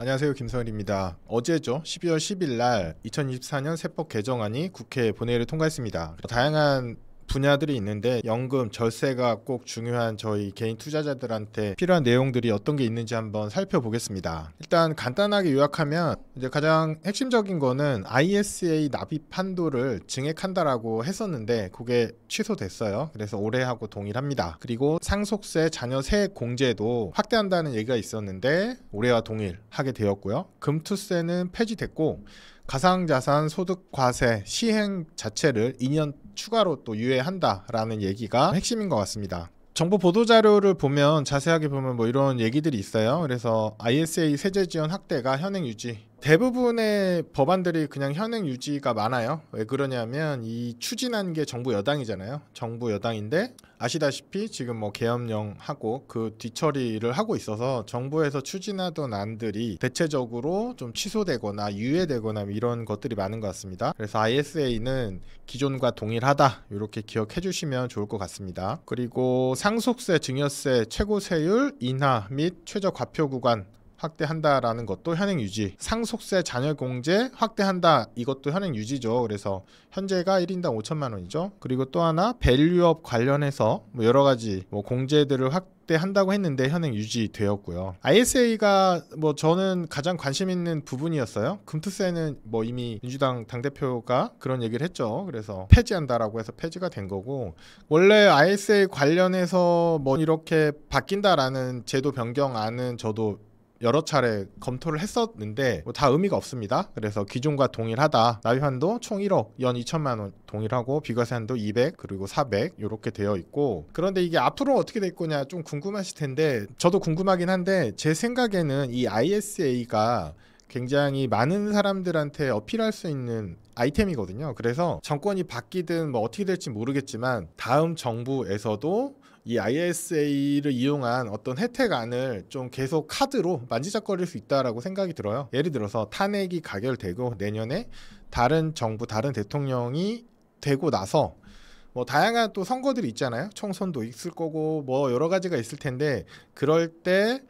안녕하세요, 김서일입니다. 어제죠, 12월 10일 날 2024년 세법 개정안이 국회 본회의를 통과했습니다. 다양한 분야들이 있는데 연금, 절세가 꼭 중요한 저희 개인 투자자들한테 필요한 내용들이 어떤 게 있는지 한번 살펴보겠습니다. 일단 간단하게 요약하면 이제 가장 핵심적인 거는 ISA 납입 한도를 증액한다라고 했었는데 그게 취소됐어요. 그래서 올해하고 동일합니다. 그리고 상속세, 자녀 세액 공제도 확대한다는 얘기가 있었는데 올해와 동일하게 되었고요. 금투세는 폐지됐고 가상자산 소득 과세 시행 자체를 2년 추가로 또 유예한다라는 얘기가 핵심인 것 같습니다. 정부 보도자료를 보면 자세하게 보면 뭐 이런 얘기들이 있어요. 그래서 ISA 세제 지원 확대가 현행 유지. 대부분의 법안들이 그냥 현행 유지가 많아요. 왜 그러냐면 이 추진한 게 정부 여당이잖아요. 정부 여당인데 아시다시피 지금 뭐 계엄령하고 그 뒤처리를 하고 있어서 정부에서 추진하던 안들이 대체적으로 좀 취소되거나 유예되거나 이런 것들이 많은 것 같습니다. 그래서 ISA는 기존과 동일하다 이렇게 기억해 주시면 좋을 것 같습니다. 그리고 상속세, 증여세 최고세율 인하 및 최저 과표 구간 확대한다라는 것도 현행 유지. 상속세 자녀 공제 확대한다. 이것도 현행 유지죠. 그래서 현재가 1인당 5천만 원이죠. 그리고 또 하나 밸류업 관련해서 뭐 여러 가지 뭐 공제들을 확대한다고 했는데 현행 유지되었고요. ISA가 뭐 저는 가장 관심 있는 부분이었어요. 금투세는 뭐 이미 민주당 당대표가 그런 얘기를 했죠. 그래서 폐지한다라고 해서 폐지가 된 거고, 원래 ISA 관련해서 뭐 이렇게 바뀐다라는 제도 변경안은 저도 여러 차례 검토를 했었는데 뭐 다 의미가 없습니다. 그래서 기존과 동일하다. 납입한도 총 1억, 연 2천만 원 동일하고 비과세 한도 200 그리고 400 이렇게 되어 있고, 그런데 이게 앞으로 어떻게 될 거냐 좀 궁금하실 텐데 저도 궁금하긴 한데 제 생각에는 이 ISA가 굉장히 많은 사람들한테 어필할 수 있는 아이템이거든요. 그래서 정권이 바뀌든 뭐 어떻게 될지 모르겠지만 다음 정부에서도 이 ISA를 이용한 어떤 혜택안을 좀 계속 카드로 만지작거릴 수 있다라고 생각이 들어요. 예를 들어서 탄핵이 가결되고 내년에 다른 정부, 다른 대통령이 되고 나서 뭐 다양한 또 선거들이 있잖아요. 총선도 있을 거고 뭐 여러 가지가 있을 텐데 그럴 때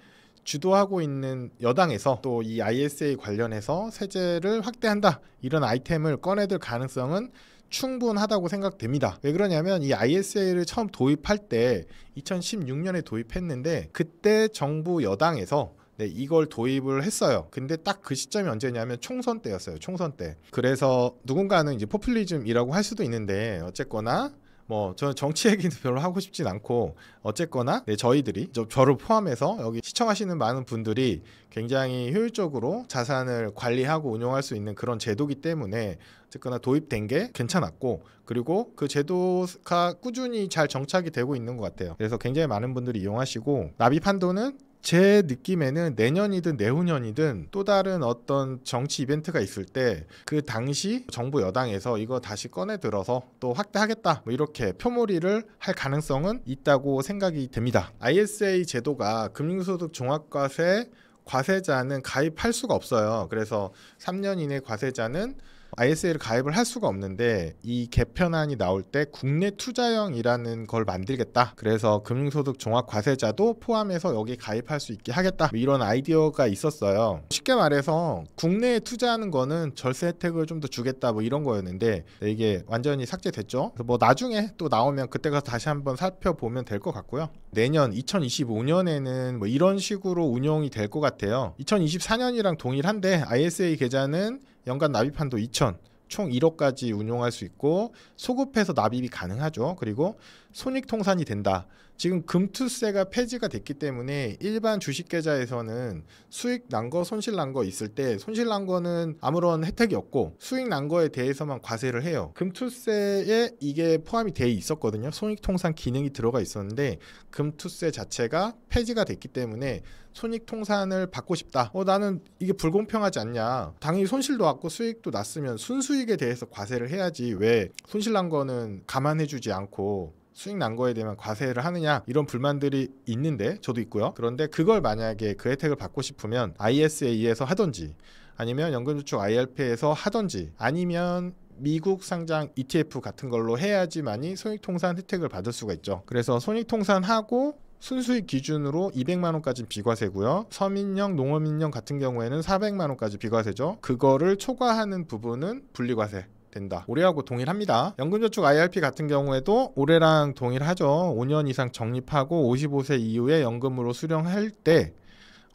주도하고 있는 여당에서 또 이 ISA 관련해서 세제를 확대한다 이런 아이템을 꺼내들 가능성은 충분하다고 생각됩니다. 왜 그러냐면 이 ISA를 처음 도입할 때 2016년에 도입했는데 그때 정부 여당에서 이걸 도입을 했어요. 근데 딱 그 시점이 언제냐면 총선 때였어요. 총선 때. 그래서 누군가는 이제 포퓰리즘이라고 할 수도 있는데 어쨌거나 뭐 저는 정치 얘기는 별로 하고 싶진 않고 어쨌거나 저희들이 저를 포함해서 여기 시청하시는 많은 분들이 굉장히 효율적으로 자산을 관리하고 운용할 수 있는 그런 제도기 때문에 어쨌거나 도입된 게 괜찮았고, 그리고 그 제도가 꾸준히 잘 정착이 되고 있는 것 같아요. 그래서 굉장히 많은 분들이 이용하시고, 납입 한도는 제 느낌에는 내년이든 내후년이든 또 다른 어떤 정치 이벤트가 있을 때 그 당시 정부 여당에서 이거 다시 꺼내 들어서 또 확대하겠다 뭐 이렇게 표몰이를 할 가능성은 있다고 생각이 됩니다. ISA 제도가 금융소득 종합과세 과세자는 가입할 수가 없어요. 그래서 3년 이내 과세자는 ISA를 가입을 할 수가 없는데 이 개편안이 나올 때 국내 투자형이라는 걸 만들겠다. 그래서 금융소득 종합과세자도 포함해서 여기 가입할 수 있게 하겠다. 이런 아이디어가 있었어요. 쉽게 말해서 국내에 투자하는 거는 절세 혜택을 좀 더 주겠다 뭐 이런 거였는데 이게 완전히 삭제됐죠. 그래서 뭐 나중에 또 나오면 그때 가서 다시 한번 살펴보면 될 것 같고요. 내년 2025년에는 뭐 이런 식으로 운용이 될 것 같아요. 2024년이랑 동일한데 ISA 계좌는 연간 납입 한도 2천, 총 1억까지 운용할 수 있고 소급해서 납입이 가능하죠. 그리고 손익통산이 된다. 지금 금투세가 폐지가 됐기 때문에 일반 주식 계좌에서는 수익 난 거, 손실 난 거 있을 때 손실 난 거는 아무런 혜택이 없고 수익 난 거에 대해서만 과세를 해요. 금투세에 이게 포함이 돼 있었거든요. 손익통산 기능이 들어가 있었는데 금투세 자체가 폐지가 됐기 때문에 손익통산을 받고 싶다. 나는 이게 불공평하지 않냐. 당연히 손실도 왔고 수익도 났으면 순수익에 대해서 과세를 해야지 왜 손실 난 거는 감안해주지 않고 수익 난 거에 대한 과세를 하느냐, 이런 불만들이 있는데 저도 있고요. 그런데 그걸 만약에 그 혜택을 받고 싶으면 ISA에서 하던지 아니면 연금저축 IRP에서 하던지 아니면 미국 상장 ETF 같은 걸로 해야지만이 손익통산 혜택을 받을 수가 있죠. 그래서 손익통산하고 순수익 기준으로 200만 원까지 비과세고요. 서민형, 농어민형 같은 경우에는 400만 원까지 비과세죠. 그거를 초과하는 부분은 분리과세 된다. 올해하고 동일합니다. 연금저축 IRP 같은 경우에도 올해랑 동일하죠. 5년 이상 적립하고 55세 이후에 연금으로 수령할 때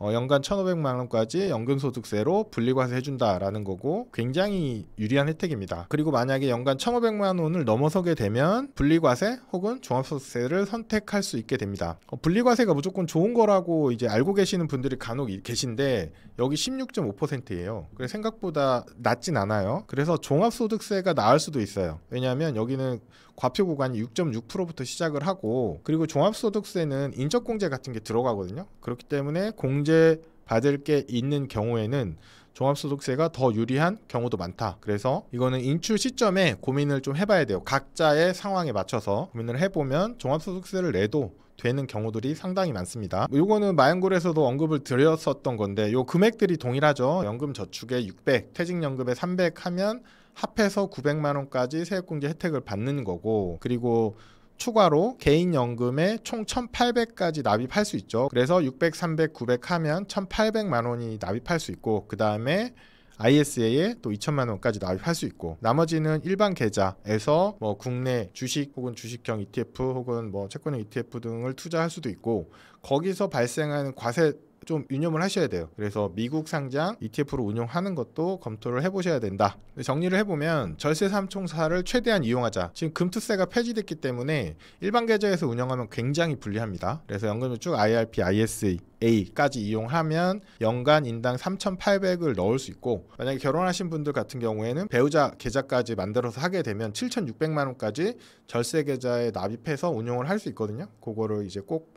연간 1,500만 원까지 연금소득세로 분리과세 해준다라는 거고 굉장히 유리한 혜택입니다. 그리고 만약에 연간 1,500만 원을 넘어서게 되면 분리과세 혹은 종합소득세를 선택할 수 있게 됩니다. 분리과세가 무조건 좋은 거라고 이제 알고 계시는 분들이 간혹 계신데 여기 16.5%예요. 그래서 생각보다 낮진 않아요. 그래서 종합소득세가 나을 수도 있어요. 왜냐하면 여기는 과표 구간이 6.6%부터 시작을 하고 그리고 종합소득세는 인적공제 같은 게 들어가거든요. 그렇기 때문에 공제 받을 게 있는 경우에는 종합소득세가 더 유리한 경우도 많다. 그래서 이거는 인출 시점에 고민을 좀 해봐야 돼요. 각자의 상황에 맞춰서 고민을 해보면 종합소득세를 내도 되는 경우들이 상당히 많습니다. 요거는 마연골에서도 언급을 드렸었던 건데 요 금액들이 동일하죠. 연금저축에 600, 퇴직연금에 300 하면 합해서 900만 원까지 세액공제 혜택을 받는 거고 그리고 추가로 개인연금에 총 1,800까지 납입할 수 있죠. 그래서 600, 300, 900 하면 1,800만 원이 납입할 수 있고 그 다음에 ISA에 또 2천만 원까지 납입할 수 있고 나머지는 일반 계좌에서 뭐 국내 주식 혹은 주식형 ETF 혹은 뭐 채권형 ETF 등을 투자할 수도 있고 거기서 발생하는 과세 좀 유념을 하셔야 돼요. 그래서 미국 상장 ETF로 운용하는 것도 검토를 해보셔야 된다. 정리를 해보면 절세 삼총사를 최대한 이용하자. 지금 금투세가 폐지됐기 때문에 일반 계좌에서 운영하면 굉장히 불리합니다. 그래서 연금저축 IRP, ISA까지 이용하면 연간 인당 3,800을 넣을 수 있고 만약에 결혼하신 분들 같은 경우에는 배우자 계좌까지 만들어서 하게 되면 7,600만 원까지 절세 계좌에 납입해서 운용을 할 수 있거든요. 그거를 이제 꼭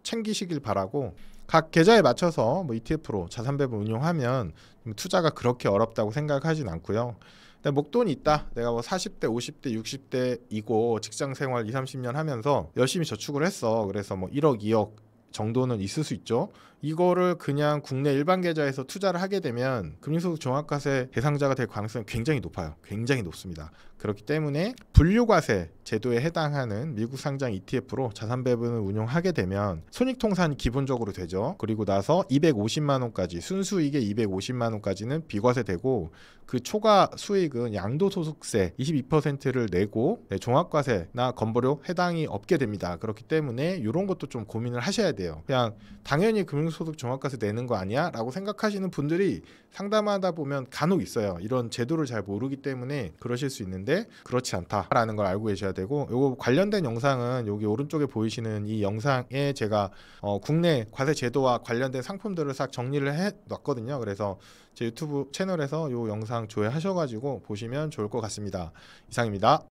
챙기시길 바라고 각 계좌에 맞춰서 뭐 ETF로 자산 배분 운용하면 투자가 그렇게 어렵다고 생각하진 않고요. 근데 목돈이 있다. 내가 뭐 40대, 50대, 60대이고 직장 생활 20, 30년 하면서 열심히 저축을 했어. 그래서 뭐 1억, 2억 정도는 있을 수 있죠. 이거를 그냥 국내 일반 계좌에서 투자를 하게 되면 금융소득 종합과세 대상자가 될 가능성이 굉장히 높아요. 굉장히 높습니다. 그렇기 때문에 분류과세 제도에 해당하는 미국 상장 ETF로 자산 배분을 운용하게 되면 손익통산이 기본적으로 되죠. 그리고 나서 250만 원까지 순수익의 250만 원까지는 비과세되고 그 초과 수익은 양도소득세 22%를 내고 종합과세나 건보료 해당이 없게 됩니다. 그렇기 때문에 이런 것도 좀 고민을 하셔야 돼요. 그냥 당연히 금융소득 종합과세 내는 거 아니야? 라고 생각하시는 분들이 상담하다 보면 간혹 있어요. 이런 제도를 잘 모르기 때문에 그러실 수 있는데 그렇지 않다라는 걸 알고 계셔야 되고 요거 관련된 영상은 여기 오른쪽에 보이시는 이 영상에 제가 국내 과세 제도와 관련된 상품들을 싹 정리를 해 놨거든요. 그래서 제 유튜브 채널에서 요 영상 조회하셔가지고 보시면 좋을 것 같습니다. 이상입니다.